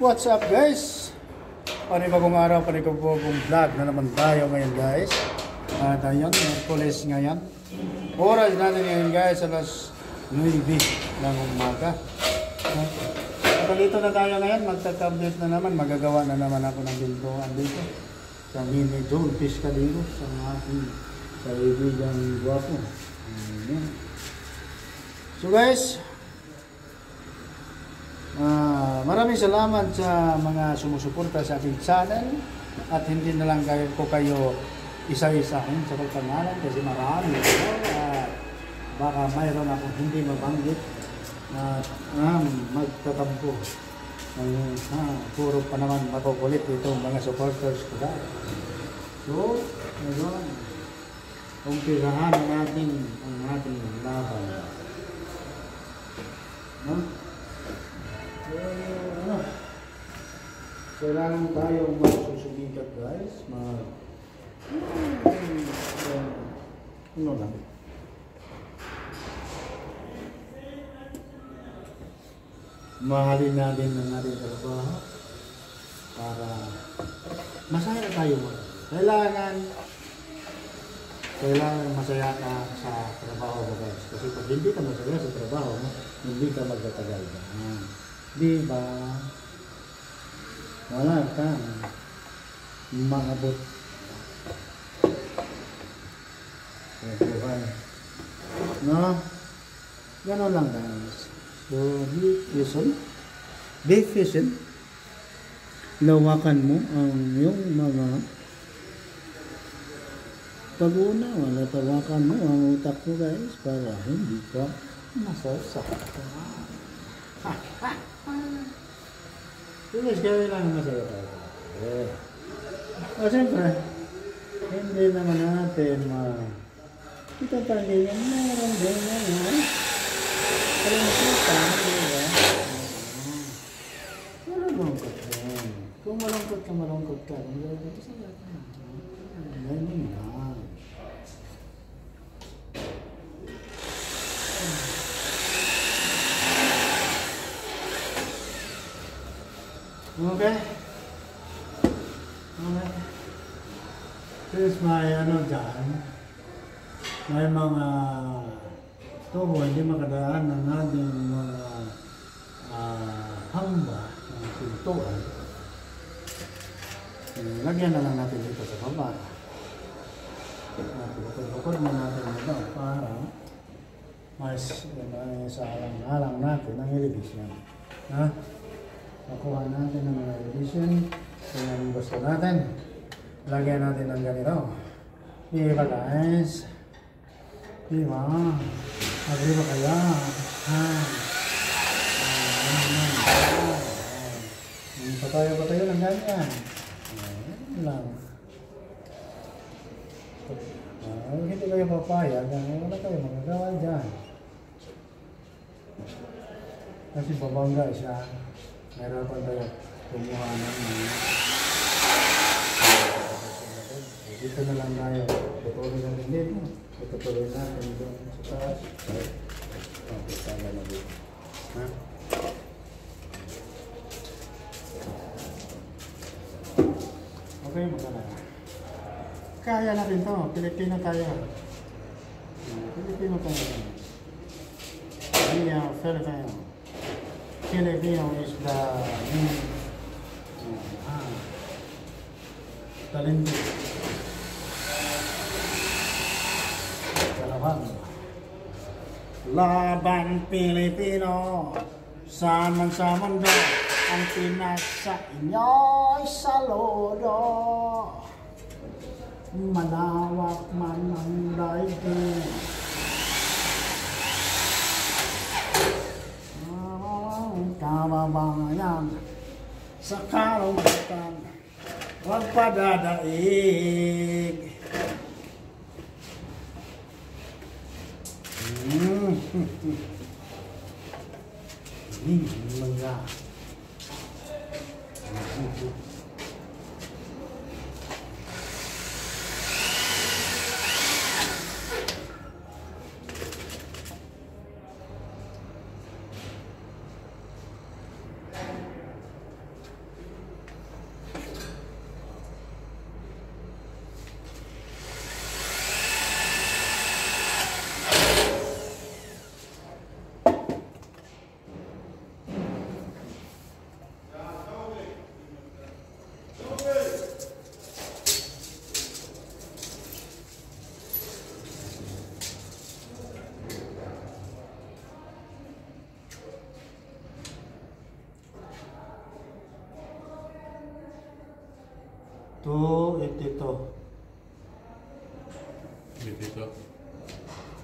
What's up guys? Panibagong araw, panibagong vlog na naman tayo ngayon guys. At ayun, Merkulis ngayon. Oras natin ngayon guys, alas 9 ng umaga. At dito na tayo ngayon, magta-tablet na naman, magagawa na naman ako ng bintuan dito. Sa mini John Piscadillo, sa aking kaibigan guwapo. So guys, maraming salamat sa mga sumusuporta sa aking channel at hindi na lang ko kayo isa-isahin sa pagpangalan kasi marami at baka mayroon akong hindi mabanggit at magtatampo. Puro pa naman makukulit itong mga supporters ko dahil. So, ngayon, umpisahan natin ang ating laban. Kailangan tayong magsusubigat guys, ano lang, mahalin natin ang ating trabaho para masaya tayo mo. Kailangan masaya ka sa trabaho mo guys, kasi pag hindi ka masaya sa trabaho mo, hindi ka magtatagal ba? Diba? Wala ka maabot sa buhay. No? Gano'n lang guys. So, be patient. Lawakan mo ang iyong mga pag-uunawa. Latawakan mo ang utak mo guys para hindi ka masasaktan. Guys, gawin lang masaya tayo. Siyempre, hindi naman natin kita pa din yan. Meron din yan. Pero makita, diba? Malungkot yan. Kung malungkot ka, malungkot ka. Kung malungkot ka, masaya ka. Ganyan lang. Okay. Since may dyan, may mga tubo hindi makadaan ng ating mga hamba ng pintuan, lagyan na lang natin dito sa baba. Bukod na natin ito para mas sa alang-alang natin ang elevation. Nakuha natin ng mga edition kung anong gusto natin. Lagyan natin ng ganito. Diba guys? Diba? Agree ba kaya? Patayo-patayo lang ganyan. Yan lang. Hindi kayo papayag, wala kayo magagawa dyan. Kasi babangga siya. Meron pa tayo kumuha ng dito na lang tayo. Tutuloy na rin dito. Tutuloy natin doon sa taas. Tama na dito. Okay, magkala. Kaya natin to. Pilipino tayo. Pilipino tayo. Filipino. Filipino is the talento. Laban Pilipino, saan man sa mundo, ang pinasa inyo'y saludo. Malawak man ang daigdig, kababayan sa karungkutan, huwag padadaig. Mga 282. Dito.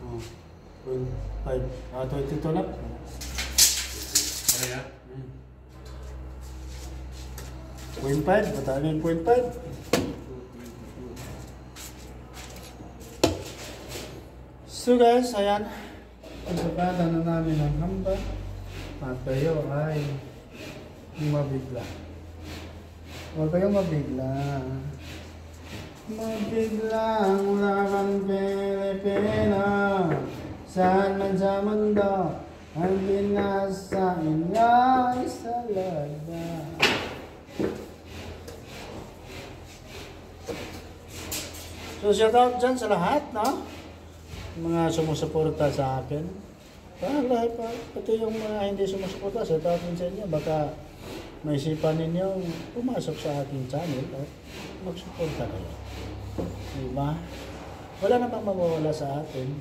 Oh, 0.5. 22 lang. Kaya? 0.5. Bataan yung 0.5. So guys, ayan. Isapatan na namin ang hamba. At kayo ay mabigla. Huwag kayong mabigla. Mabiglang laban Pilipina. Saan man sa mundo ang binasa inyo sa lada. So shout out dyan sa lahat, no? Mga sumusuporta sa akin. Lahat pa, pati yung mga hindi sumusuporta, shout out din sa inyo. Baka may isipan ninyo pumasok sa aking channel at magsuporta kayo. Diba? Wala namang mawawala sa atin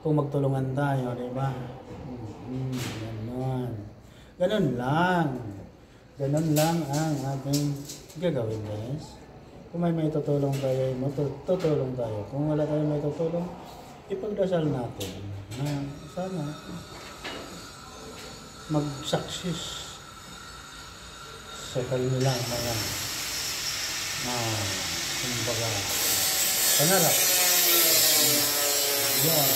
kung magtulungan tayo, diba? Ganon. Ganon lang. Ganon lang ang ating gagawin, guys. Kung may tutulong tayo, tutulong tayo. Kung wala tayong may tutulong, ipagdasal natin na sana mag-success sa kanilang mga kumbaga pangarap. Yan.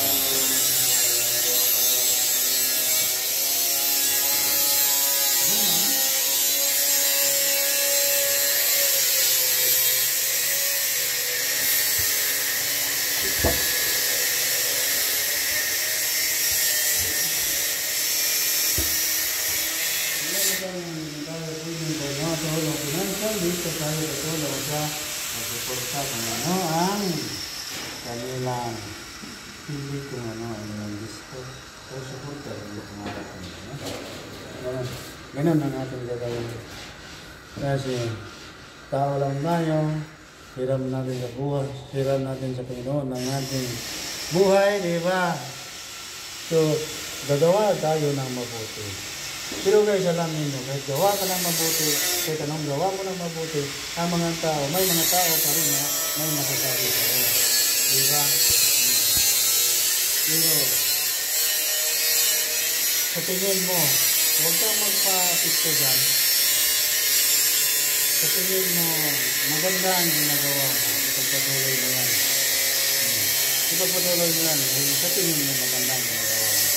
Dito tayo tutulong sa magsuporta kung ano ang kanilang hindi kung ano ang nilang gusto o suporta hindi kung ano ganun ang ating gagawin kasi tao lang tayo, hiram natin sa buhay, hiram natin sa Panginoon ng ating buhay, diba? So gagawa tayo ng mabuti. Pero guys, alam ninyo, kahit gawa ka ng mabuti, kahit anong gawa mo ng mabuti, ang mga tao, may mga tao pa rin na may masasabi sa'yo. Diba? Pero, sa tingin mo, huwag kang magpa-picture dyan. Sa tingin mo, maganda ang ginagawa mo, ipagpatuloy mo yan. Ipagpatuloy mo yan, sa tingin mo maganda ang ginagawa mo.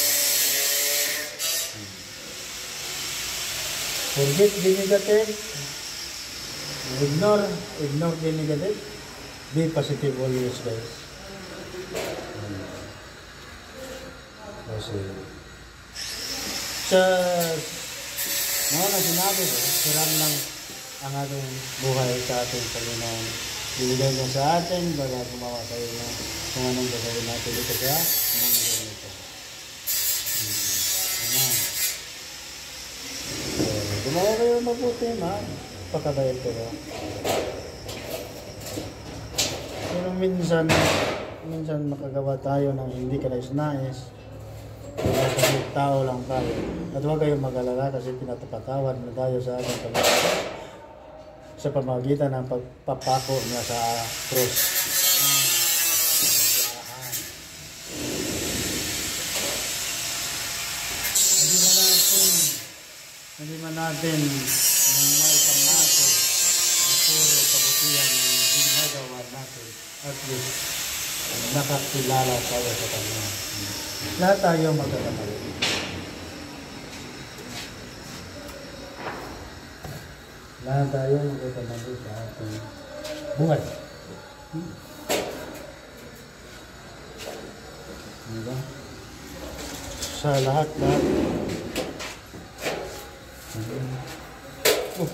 Forget the negative. Ignore the negative. Be positive always, guys. Kasi sa mga na sinabi ko, siram lang ang ating buhay sa ating Panginoon. Binigay niya sa atin para gumawa tayo na kung anong gagawin natin dito sa mundo nito. Gumawa kayo mabuti, pakabayad kayo. Pero minsan makagawa tayo ng hindi ka nais-nais. Kasi tao lang tayo. At huwag kayong mag-alala kasi pinatapatawad na tayo sa ating Panginoon sa pamamagitan ng pagpapako niya sa cross. Hindi man natin may pangako na puro kabutihan ng ginagawa natin. At least, nakakilala tayo sa Kanya. Lahat tayo magkakamali. Lahat tayo magkakamali sa ating buhay. Diba? Sa lahat. Oh.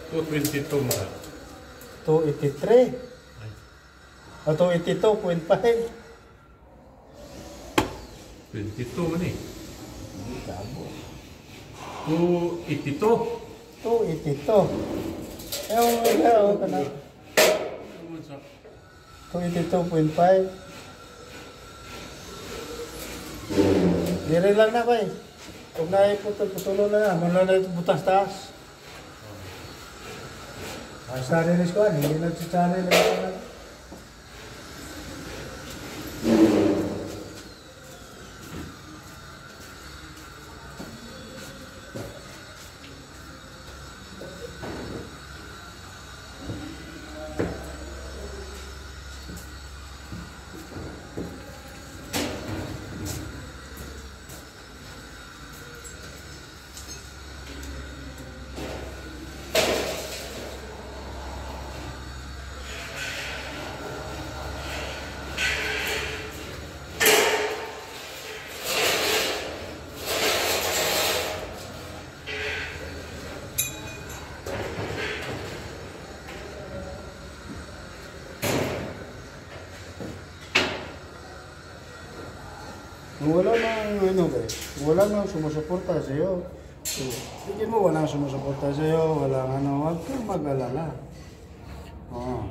222 mo. 283. O 282.5. 22 man eh. Gabo. 282. 282. Ewan ka na. 282.5. Dire lang na ba eh. Huwag na iputol-putulo na na. Mula na ito butas taas. Ang stainless ko, hindi na si stainless na. Kung wala nang ano ba, wala nang sumusuporta sa iyo. Tingin mo walang sumusuporta sa iyo, walang ano, huwag kang mag-alala. Oh.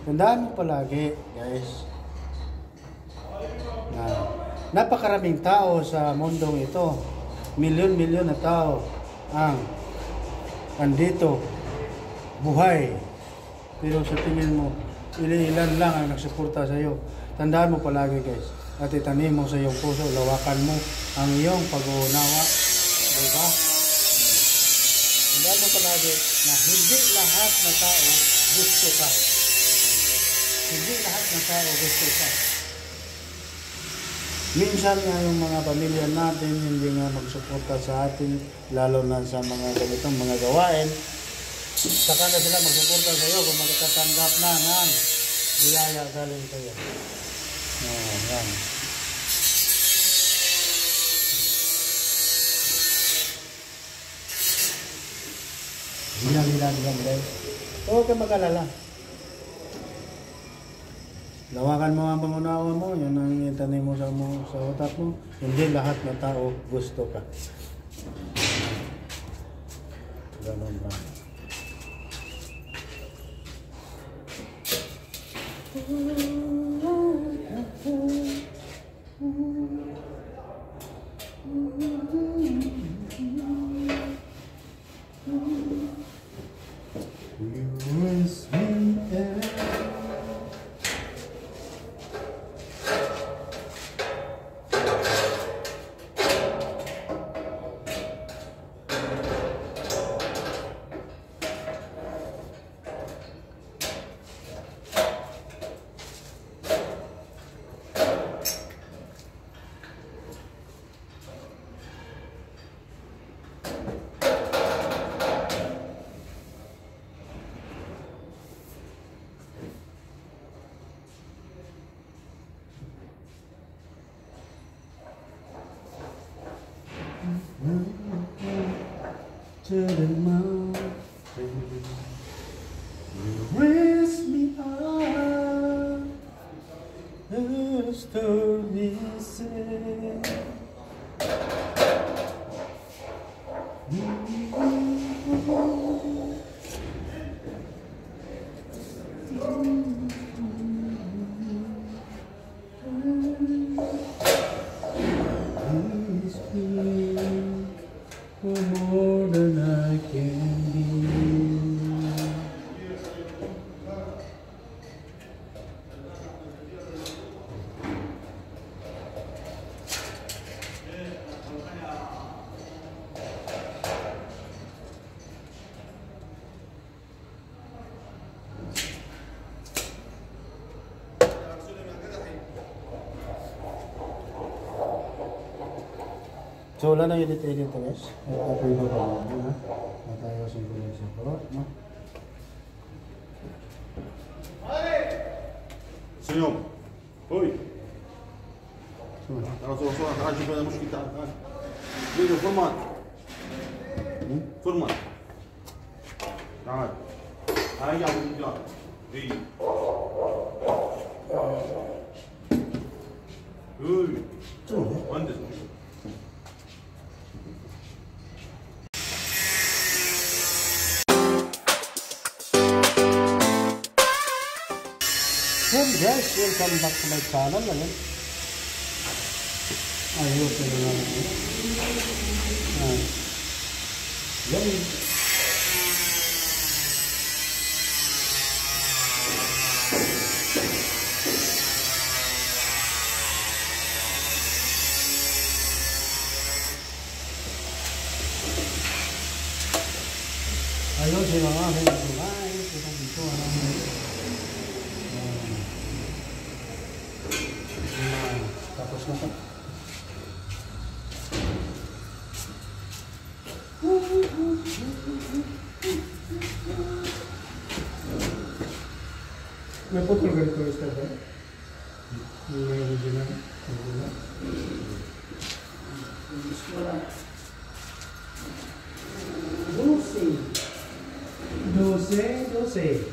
Tandaan mo palagi, guys, na napakaraming tao sa mundong ito. Milyon-milyon na tao ang andito, buhay. Pero sa tingin mo, ilan lang ang nagsuporta sa iyo. Tandaan mo palagi, guys. At itanim mo sa iyong puso, lawakan mo ang iyong pag-uunawa. Diba? Tandaan mo palagi na hindi lahat na tao gusto ka. Hindi lahat na tao gusto ka. Minsan nga yung mga pamilya natin hindi nga magsuporta sa atin, lalo na sa mga ganitong mga gawain. Saka na sila magsuporta sa iyo kung magtatanggap na ng biyaya galing sa iyo. Yan. Bilang guys. Huwag ka mag-alala. Lawakan mo ang pangunawa mo, yun ang itanim mo sa utak mo. Hindi lahat na tao gusto ka. Ganun ba? To the mountain, you raise me up, the storm is set. More than I can be. So wala na edit-edit to guys. At-upload ko pa lang ha. At tayo sinkronisya ko. No? سيوم هوي تعال صور صور تعال شوف هذا مشكلة تعال تعال فيديو فورمات فورمات تعال هاي يا ابو الرجال اي هوي مهندس Hey guys, welcome back to my channel. Ayos na naman. Yan. Ayos yung mga aking kulay. Ito. Tapos na ito. May putol ganito yung step ba? May original. Doce.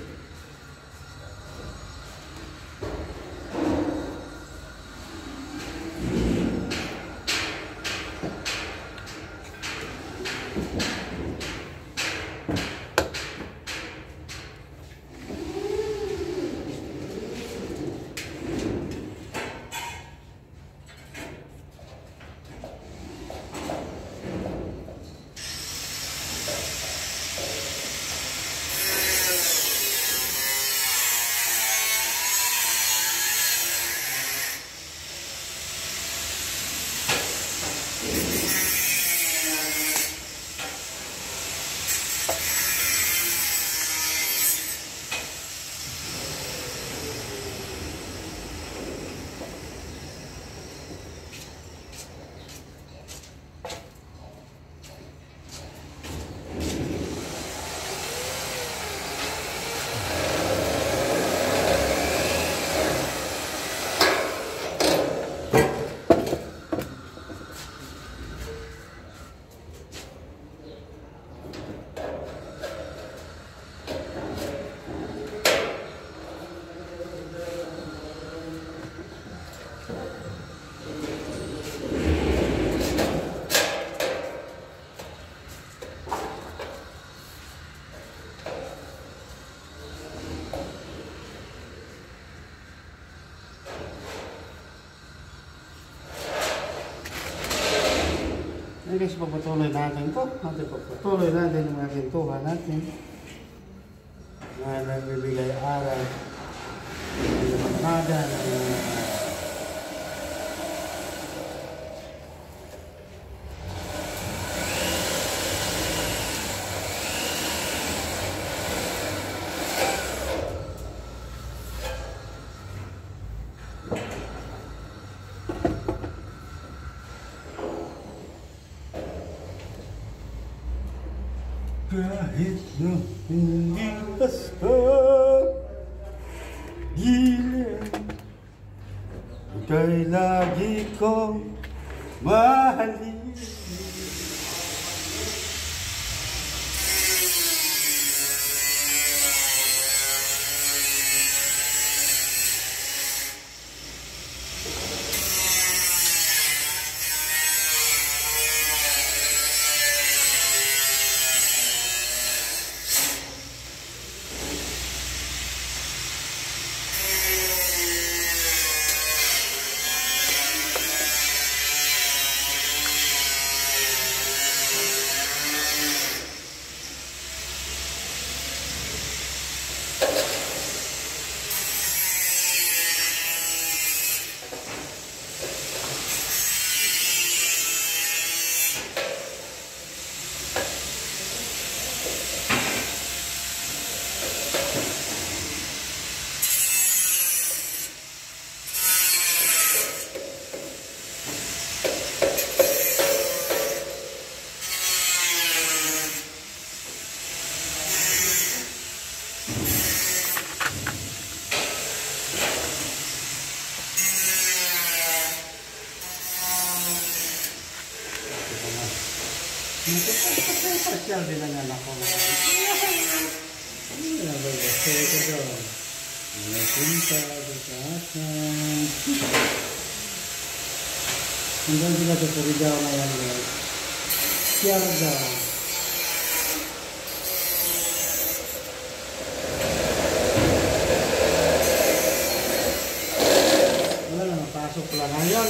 Guys, papatuloy natin ito. Papatuloy natin yung mga gintuha natin na nagbibigay aral ng barkada kahit na hindi basta gilid, ika'y lagi kong mahalin. Pasyal din ang anak ko. Ano ba ba? Kaya ko doon. Napunta sa atin. Hanggang sila sa Surigao na yan guys. Siargao. Wala na, napasok lang ngayon.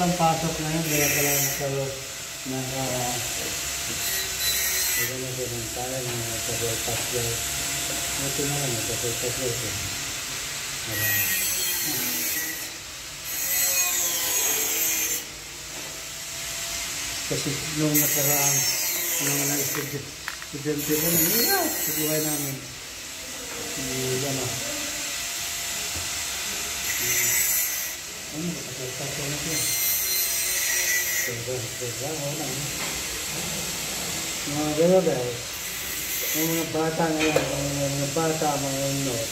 walang pasok na yun, kaya pala hindi na siya ng tayo ng nagkasultas yun. Ito na lang, nagkasultas yun. Kasi nung nakaraan, nung estudyante ko, nangyayat sa buhay namin. Ano? Ano, nagkasultas yun na siya. Mga gano'n guys, yung mga bata ngayon, mga bata, mga unod,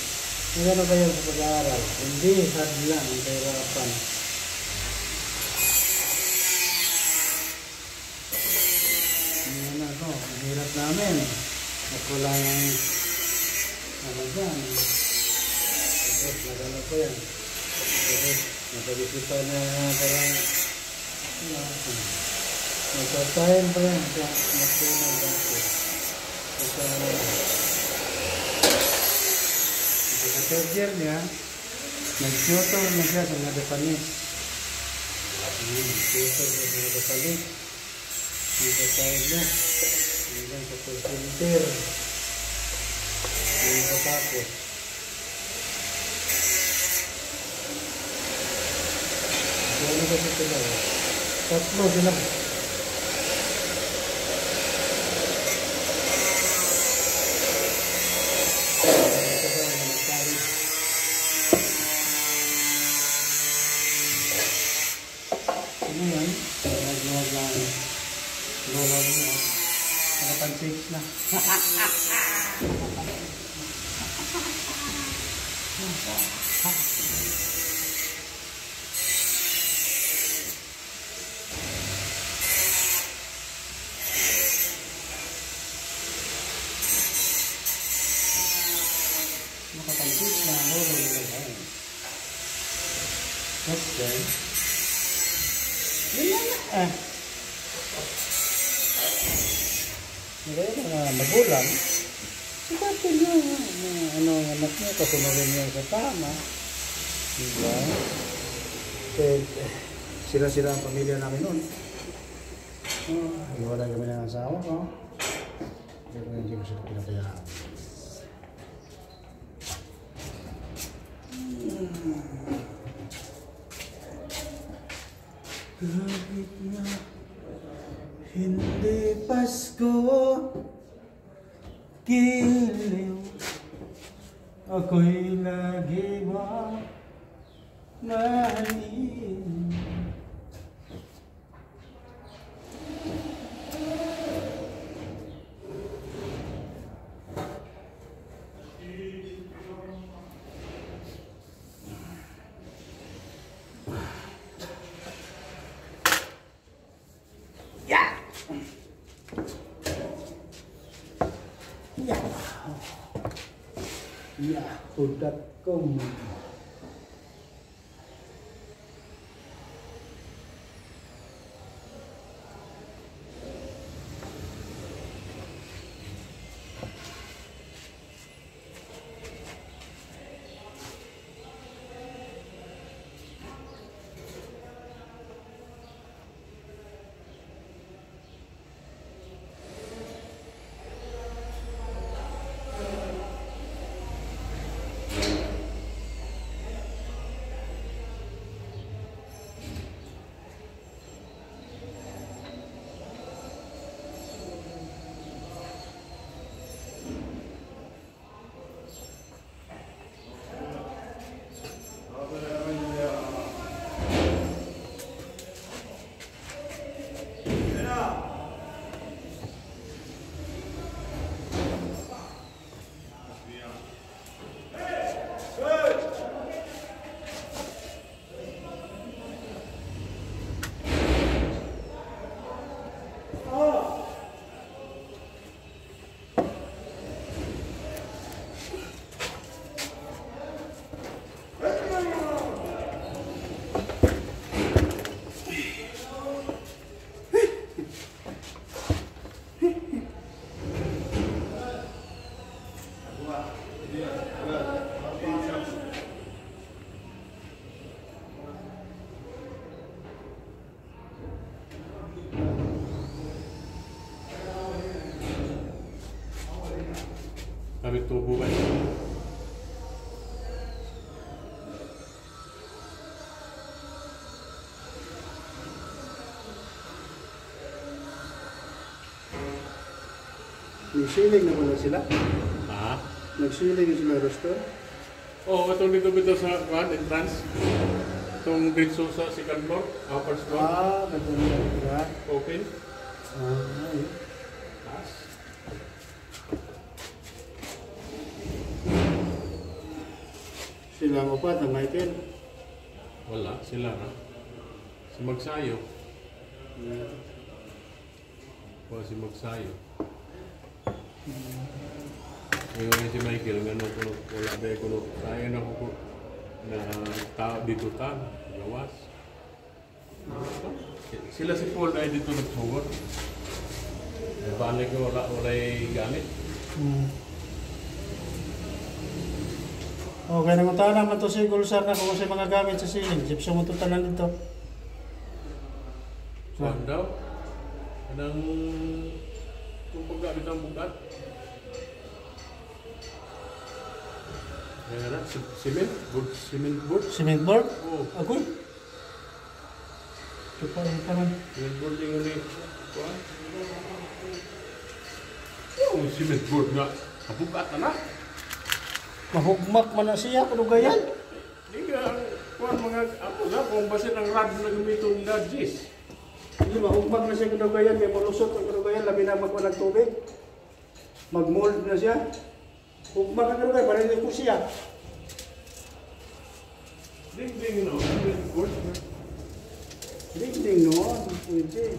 yung gano'n kayo sa pag-aaral, hindi hard lang ang kahirapan. Ngayon ako, ang hirap namin, at wala ng ano dyan, nagano ko yan, nagabisita na parang nagtatayin pa yan sa nagtunang dati. Sa third year niya, nag-tutor na siya sa mga Japanese. Nag-tutor sa mga Japanese. Nagtatayin niya. Hanggang sa pag-filter. Hanggang sa tapos. Ano ba sila? Tatlo sila. Ano yan? Nagluwag lang. Luwag mo. Nakapan-6 na. Nakapan-6 na. Luwag lang. Okay. Yan na. Ngayon mga magulang, sigatin nyo ano ang anak nyo, kasunodin nyo sa tama. Diba? Sila-sila ang pamilya namin noon. Iwalay kami ng asawa ko. Pero hindi ko sila pinatayaan. Kahit na hindi Pasko, giliw, ako'y lagi mo mahalin. Yahoo.com. Kabit tubo ba? Nagsiling na pala sila. Ha? Nagsiling na sila restaurant. Oo, itong dito sa entrance. Itong dito sa second floor, upper floor. Ah, ganun na. Open. Ayun. Taas. Sila mo pa, ang Michael. Wala, sila na. Si Magsayo. Wala si Magsayo. Ngayon si Michael, ngano ko wala dahil ko kaya na ko na tao dito ta, gawas. Sila si Paul ay dito nagsugod. Balik ko wala'y gamit. Okay, nanguntahan naman ito si Gulsar na kung sa mga gamit sa siling. Gypsum mo ito tanan dito. Saan daw? Anong kung paggamit ang bukat? Kaya cement board, cement board. Cement board? Oo. Ako? Ito pa rin naman. Cement board yung ulit. Kuhan? Oh, cement board nga. Kabukat na na. Mahugmak man na siya, kanugayan. Hindi ka, kuhan mga, ako na, kung basin ang rad na gamitong gadgets. Hindi, mahugmak na siya kanugayan. Kaya malusot ang kanugayan, labi na magwa ng tubig. Mag-mold na siya. Hugmak ang kanugayan, parang hindi ko siya. Ding-ding, no? Cement board. Ding-ding, no? Pwede.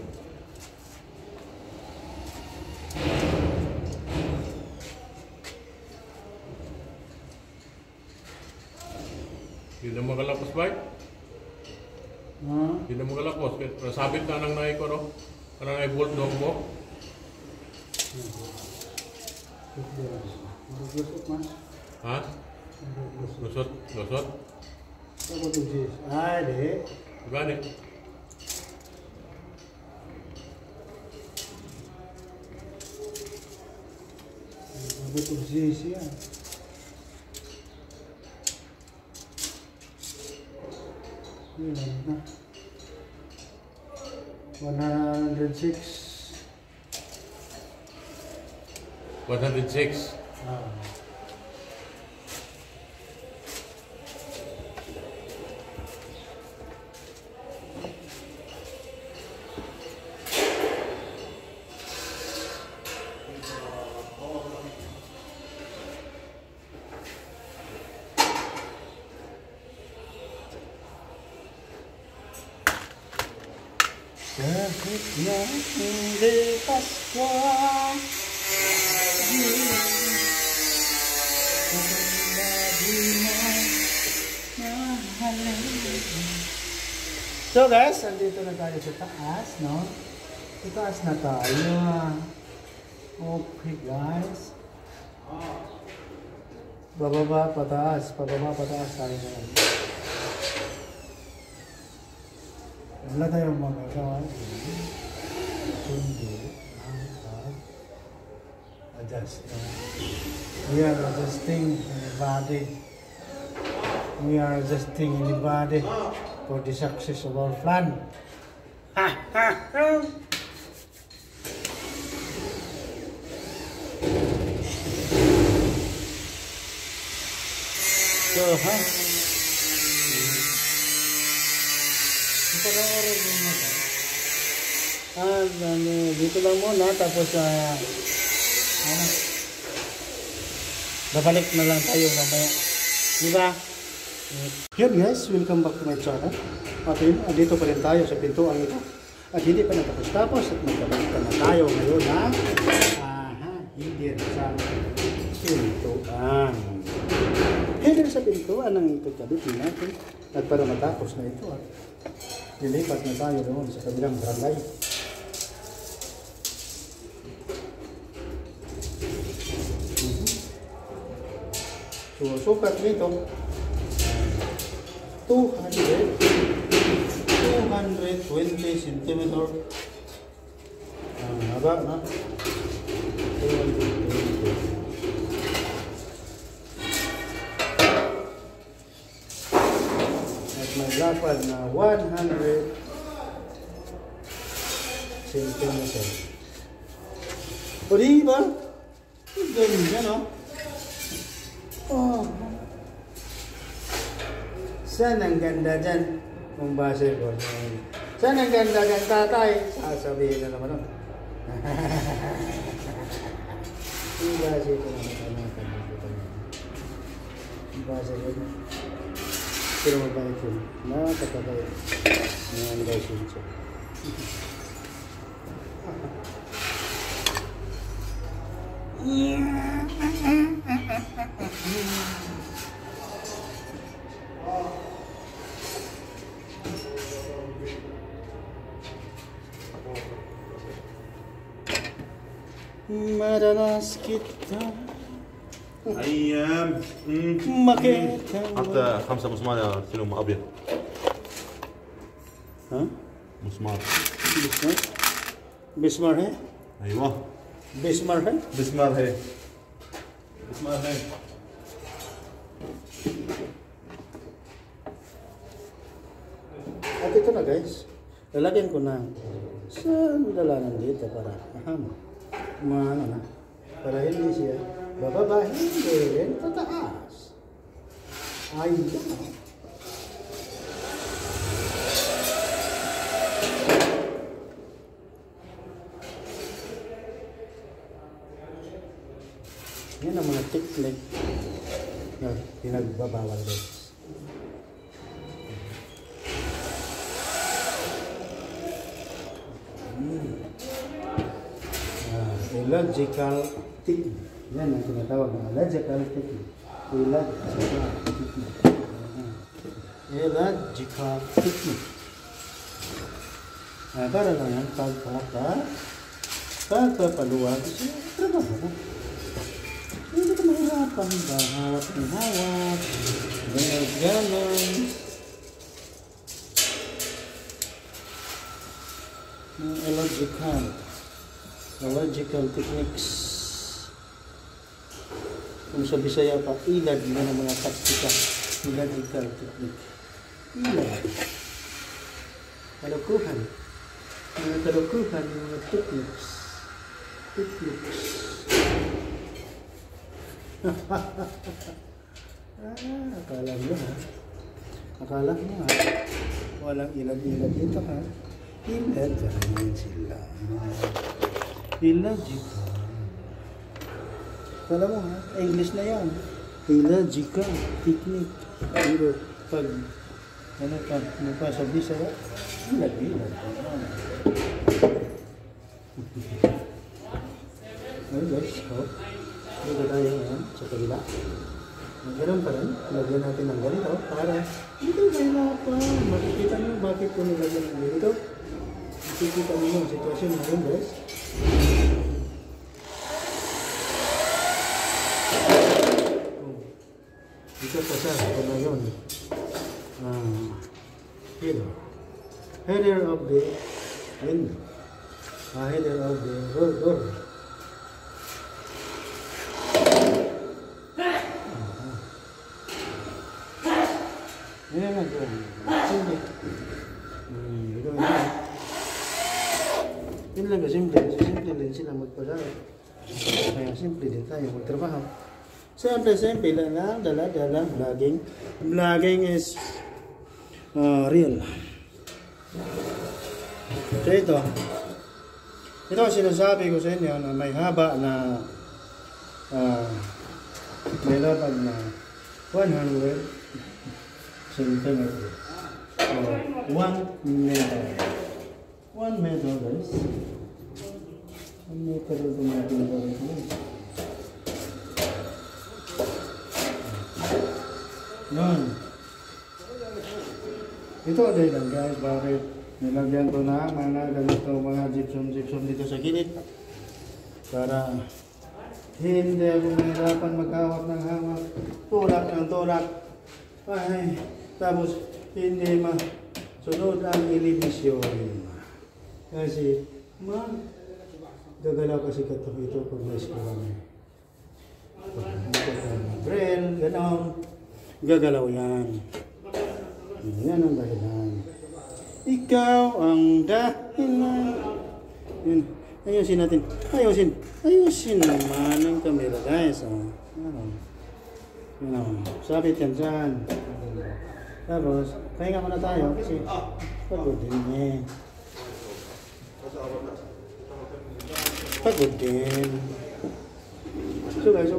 Hindi na makalapos ba? Hindi na makalapos. Sabit na nang naik ko, no? Kanang i-bolt doon mo. Lusot man. Ha? Lusot? Lusot? Ako ito, sis. Ay, di. Gani? Ako ito, sis. Yan. Yan na. 106. 106. Ah. Kahit na hindi Pasko, so guys, andito na tayo sa taas, no? Sa taas na tayo. Okay guys. Bababa, pataas. Pababa, pataas tayo ngayon. Wala tayong magagawa. Sundo. Adjust. We are adjusting the body. We are adjusting the body for the success of our plan. Ha ha ha! So, ha? Panoorin mo na ba? Dito lang muna, tapos babalik na lang tayo mamaya. Diba? Yun guys, welcome back to my channel. At yun, dito pa rin tayo sa pintuan ito. At hindi pa natapos-tapos at magkabalik na tayo ngayon na hindi sa pintuan. Hindi sa pintuan ang ikakabit natin. At para matapos na ito lilipat na tayo doon sa kabilang barangay. So, sukat nito 220 cm. Ang haba na 220. lapad na 100 centimeter. O di ba? Ganun yan, no? Oh. Saan ang ganda dyan? Kung base ko. Saan ang ganda dyan, tatay? Sasabihin na naman, no? Yung base ko naman. Yung base ko na. Pero mabait yun. Nakakabait. Ngayon guys yun siya. Madalas kita أيام makita. حتى 5 مسمار شنو أبيض ها؟ مسمار बिस्मर बिस्मर है أيوه बिस्मर है مسمار هي مسمار هي at ito na guys lalagyan ko na sa dalanan dito para maano na para hindi siya bababa hindi rin tataas ayun. Yan ang mga technique na pinagbabawal guys. Illogical technique. Yan ang tinatawag na illogical technique. Illogical technique. Para lang yan pagpapaluwag siya trabaho ko. Hindi ka mahirapan ba? Hawak ng hawak. Ganon. Illogical techniques. Kung sa Bisaya pa, ilad na ng mga taktika. Illogical technique. Ilad. Kalukuhan. Mga kalukuhan, mga techniques. Akala mo ha? Akala mo ha? Walang ilad-ilad dito ha? Ilad ka rin sila. Illogical. Akala mo ha? English na yan. Illogical technique. Pero pag ano pa sa Bisaya, ilad-ilad. Ayun guys, dito tayo ngayon sa kabila. Ganun pa rin, lagyan natin ng ganito para hindi mahirapan. Makikita nyo bakit ko nilagyan ng ganito. Makikita nyo yung sitwasyon ngayon guys. Ito pa siya, ito na yun. Header of the window. Header of the door. Yan na ito. Simple. Ito na. Yun lang ka simple. Simple din sila magpasara. Kaya simple din tayo magtrabaho. Simple lang. Dala. Vlogging. Vlogging is real. So ito. Ito ang sinasabi ko sa inyo na may haba na may lapad na 100 centimeter. So, 1 meter. 1 meter guys. 1 meter ito natin guys. Yan. Ito din lang guys. Bakit nilagyan ko na mga ganito mga gypsum dito sa gilid. Para hindi ako mahirapan maghawak ng hawak. Tulak ng tulak. Ay, tapos hindi masunod ang elevasyon. Kasi, gagalaw kasi katok ito pag may skurami. Pag braille, gano'n, gagalaw yan. Yan ang dahilan. Ikaw ang dahilan. Yun. Ayusin natin. Ayusin naman ang camera guys. Sabit yan dyan. Tapos, pahinga muna tayo kasi pagod din eh. Pagod din. So guys.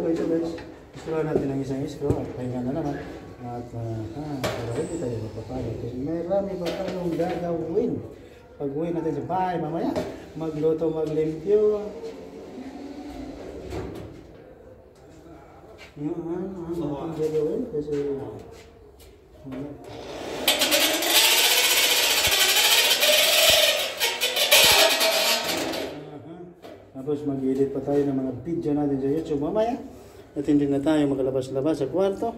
Scroll natin ang isang scroll at pahinga na naman. At pero hindi tayo magpapagod kasi marami pa tayong gagawin. Pag-uwi natin sa bahay mamaya, magluto, maglimpyo. Ang gagawin kasi tapos mag-edit pa tayo ng mga video natin sa YouTube mamaya. At hindi na tayo makalabas-labas sa kwarto.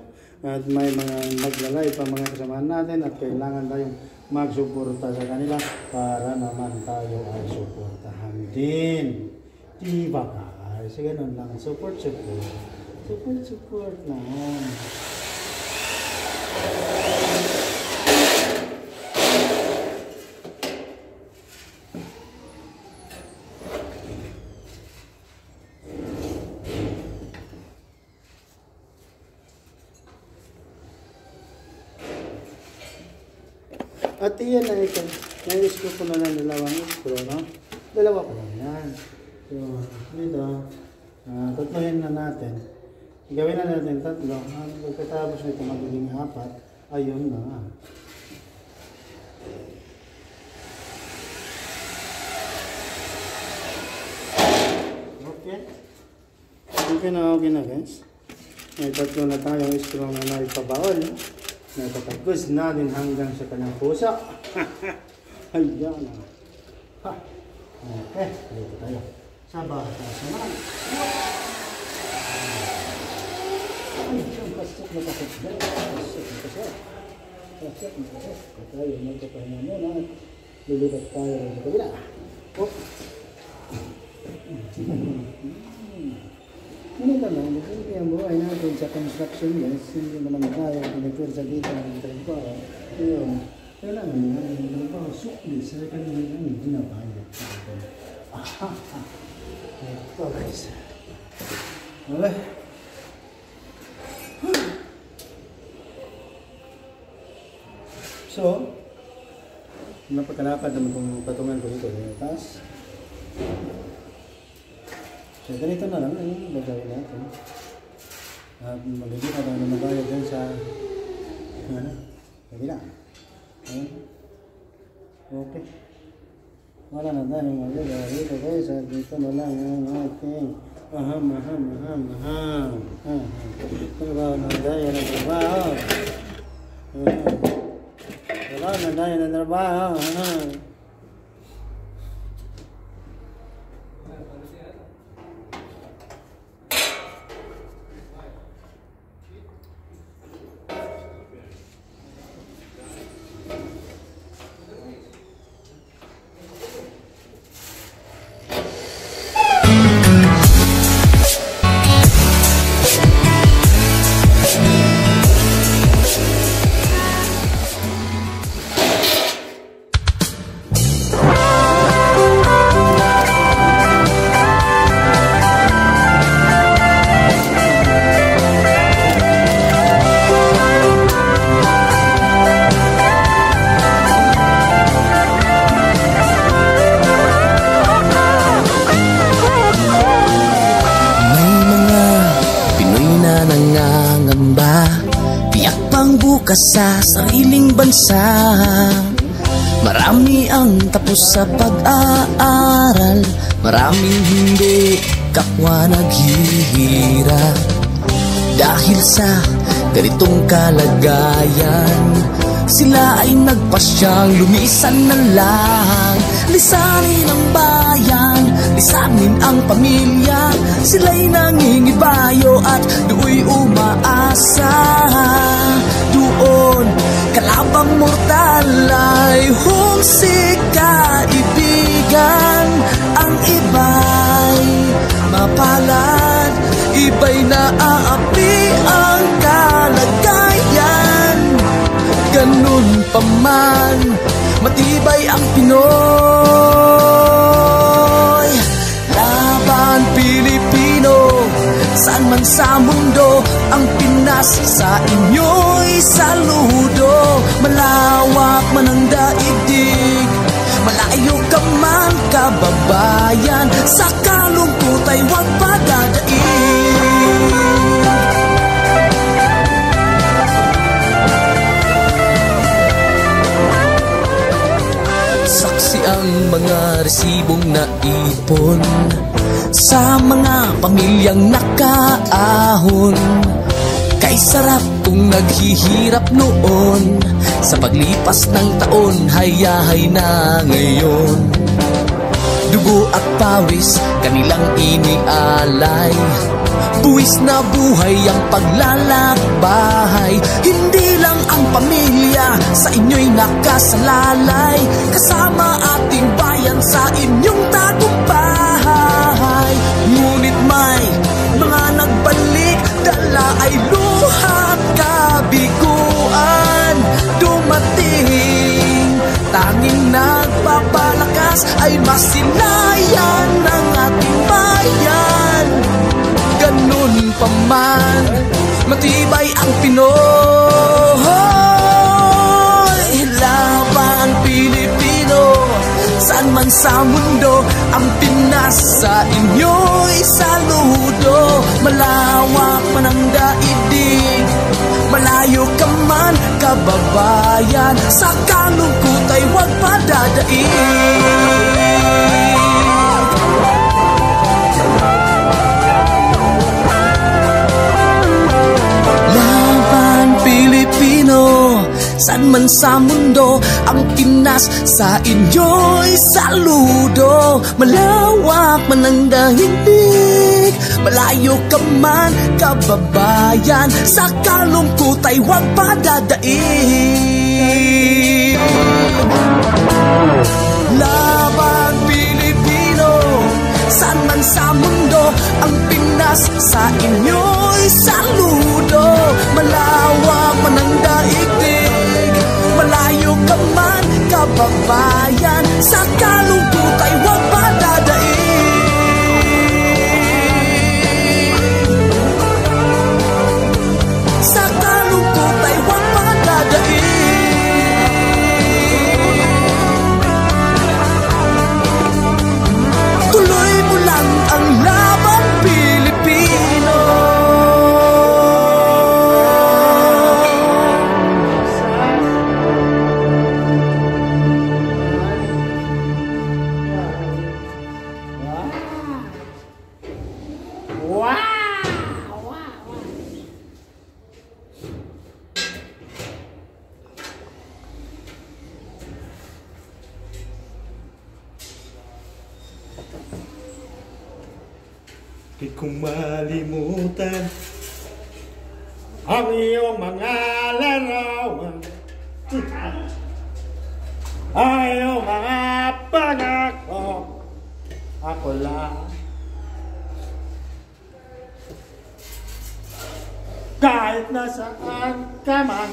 At may mga maglalay pa mga kasamahan natin at kailangan tayong magsuporta sa kanila para naman tayo ay suportahan din. Diba guys? So ganun lang. Support lang. At iyan na ito. Nais-screw ko na lang dalawang screw, no? Dalawa ko lang yan. So, dito, tatlohin na natin. Gawin na natin tatlo. Pagkatapos nito magiging 4, ayun na. Okay. Okay na guys. May tatlo na tayong screw na naipabaon. Natatagos natin hanggang sa kanyang puso. Ayan na. Okay, dito tayo. Sa batas naman. Ay, yung pasok na pasok. Pasok na pasok. Tayo, magpapahinga muna. Lilipat tayo sa kabila. Oh. Ganito lang, hindi ang buhay natin sa construction guys, hindi naman tayo pinagpursa dito ng trabaho. Ngayon, kailangan naman yung trabaho sukli sa kanilang ginabayad. Ito guys. Okay. So, napagkalapad naman kung patungan ko dito yung taas. So, ganito na lang yung gagawin natin. At maglilipat tayo na mabayad dyan sa kabila. Okay. Wala na tayong magagawa dito guys. At dito na lang yung ating trabaho na tayo ng trabaho. Trabaho na tayo ng trabaho. Sa sariling bansa, marami ang tapos sa pag-aaral, maraming hindi kapwa naghihirap. Dahil sa ganitong kalagayan, sila ay nagpasyang lumisan na lang. Lisanin ang bayan, lisanin ang pamilya, sila'y nangingibayo at do'y umaasa. Doon, kalabang mortal ay humsik kaibigan. Ang iba'y mapalad, iba'y naaapi ang kalagayan. Ganun pa man, matibay ang Pinoy. Laban Pilipino, saan man sa mundo, ang Pinas sa inyo'y saludo. Malawak man ang daigdig, malayo ka man kababayan, sa kalungkot ay huwag padadaig. Saksi ang mga resibong naipon sa mga pamilyang nakaahon. Kay sarap kung naghihirap noon, sa paglipas ng taon, hayahay na ngayon. Dugo at pawis, kanilang inialay, buwis na buhay ang paglalakbay. Hindi lang ang pamilya sa inyo'y nakasalalay, kasama ating bayan sa inyong tagumpay. Ngunit may mga nagbalik, dala ay luhat kabiguan. Dumating, tanging nagpapalakas ay masilayan ng ating bayan. Ganun pa man, matibay ang Pinoy. Laban Pilipino, saan man sa mundo, ang Pinas sa inyo'y saludo. Malawak man ang daigdig, malayo ka man kababayan, sa kalungkot ay huwag padadaig. Laban Pilipino, saan man sa mundo, ang Pinas sa inyo'y saludo. Malawak man ang daigdig, malayo ka man kababayan, sa kalungkot ay huwag padadaig. Laban Pilipino, saan man sa mundo, ang Pinas sa inyo'y saludo. Malawak man ang daigdig, malayo ka man kababayan, sa kalungkot ay huwag padadaig. Sa kalungkot ay huwag padadaig. Tuloy mo lang ang laban Pilipino. Di kong malimutan ang iyong mga larawan, ang iyong mga pangako. Ako lang, kahit nasaan ka man,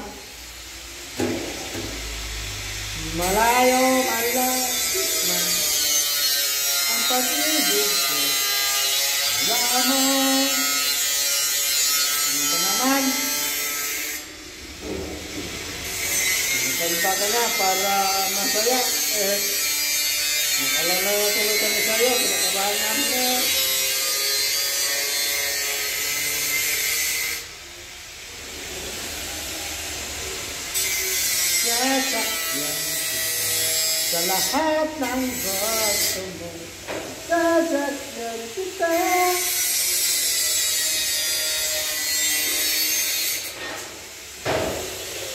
malayo malapit man, ang pag-ibig ko lamang. Ano naman? Salita ka na para masaya. Nakalala tuloy kami sa'yo. Pinakabahan namin na. Sasakyan sa lahat ng gusto mo. Sasakyan kita.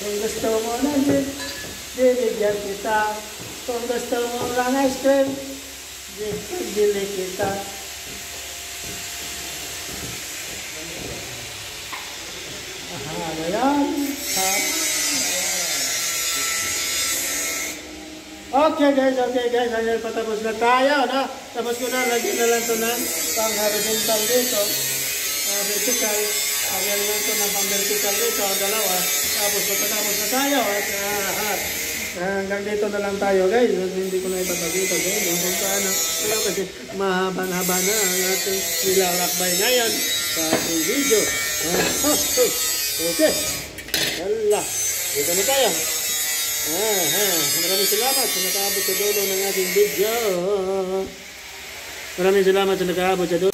Kung gusto mo na din, bibigyan kita. Kung gusto mo lang ice cream, bibili kita. Ano yan? Okay guys, hanggang patapos na tayo, no? Tapos ko na, lagyan na lang ito ng pang-horizontal dito. Vertical. Lagyan lang ito ng pang-vertical dito, dalawa. Tapos pagkatapos na tayo at hanggang dito na lang tayo guys. Hindi ko na ipapakita sa inyo kung paano. Pero kasi mahaba-haba na ang ating nilalakbay ngayon sa ating video. Okay. Wala. Dito na tayo. Maraming salamat sa nakaabot sa dulo ng ating video. Maraming salamat sa nakaabot sa dulo.